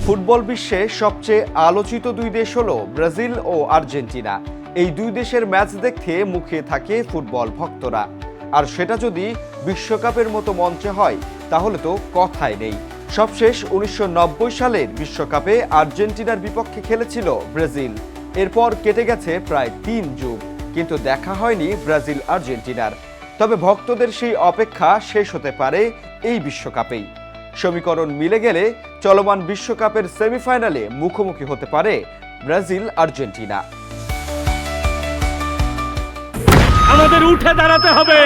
Football বিশ্বে সবচেয়ে আলোচিত দুই দেশ হলো ব্রাজিল ও আর্জেন্টিনা। এই দুই দেশের ম্যাচ দেখতে মুখিয়ে থাকে ফুটবল ভক্তরা। আর সেটা যদি বিশ্বকাপের মতো মঞ্চে হয় তাহলে তো কথাই নেই। সবশেষ 1990 সালের বিশ্বকাপে আর্জেন্টিনার বিপক্ষে খেলেছিল ব্রাজিল। এরপর কেটে গেছে প্রায় 3 যুগ, কিন্তু দেখা হয়নি ব্রাজিল আর্জেন্টিনার। তবে ভক্তদের সেই অপেক্ষা শেষ হতে পারে এই বিশ্বকাপেই। সমীকরণ মিলে গেলে চলমান বিশ্বকাপের সেমিফাইনালে মুখোমুখি হতে পারে ব্রাজিল আর্জেন্টিনা। আমাদের উঠে দাঁড়াতে হবে,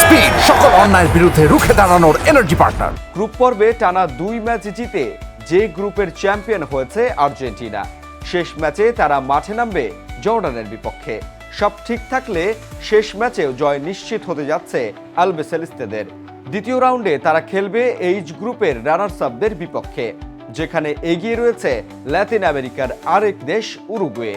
স্পিড সকল অন্যায়ের বিরুদ্ধে রুখে দাঁড়ানোর এনার্জি পার্টনার। গ্রুপ পর্বে টানা 2 ম্যাচ জিতে যে গ্রুপের চ্যাম্পিয়ন হয়েছে আর্জেন্টিনা, শেষ ম্যাচে তারা মাঠে নামবে জর্ডানের বিপক্ষে। সব ঠিক থাকলে শেষ ম্যাচেও জয় নিশ্চিত হতে যাচ্ছে আলবিসেলেস্তেদের। দ্বিতীয় রাউন্ডে তারা খেলবে এইচ গ্রুপের রানার্স আপদের বিপক্ষে, যেখানে এগিয়ে রয়েছে লাতিন আমেরিকার আরেক দেশ উরুগুয়ে।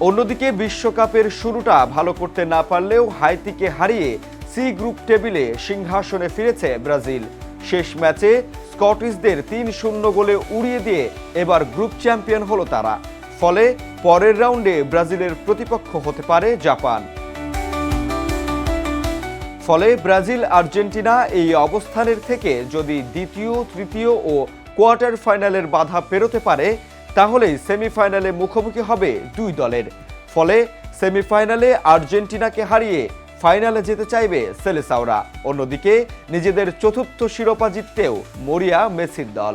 অন্যদিকে বিশ্বকাপের শুরুটা ভালো করতে না পারলেও হাইতিকে হারিয়ে সি গ্রুপ টেবিলে সিংহাসনে ফিরেছে ব্রাজিল। শেষ ম্যাচে স্কটিশদের 3-0 গোলে উড়িয়ে দিয়ে এবার গ্রুপ চ্যাম্পিয়ন হলো তারা। ফলে পরের রাউন্ডে ব্রাজিলের প্রতিপক্ষ হতে পারে জাপান। ফলে ব্রাজিল আর্জেন্টিনা এই অবস্থানের থেকে যদি দ্বিতীয়, তৃতীয় ও কোয়ার্টার ফাইনালের বাধা পেরোতে পারে তাহলেই সেমিফাইনালে মুখোমুখি হবে দুই দলের। ফলে সেমিফাইনালে আর্জেন্টিনাকে হারিয়ে ফাইনালে যেতে চাইবে সেলেসাওরা। অন্যদিকে নিজেদের চতুর্থ শিরোপা জিততেও মরিয়া মেসির দল।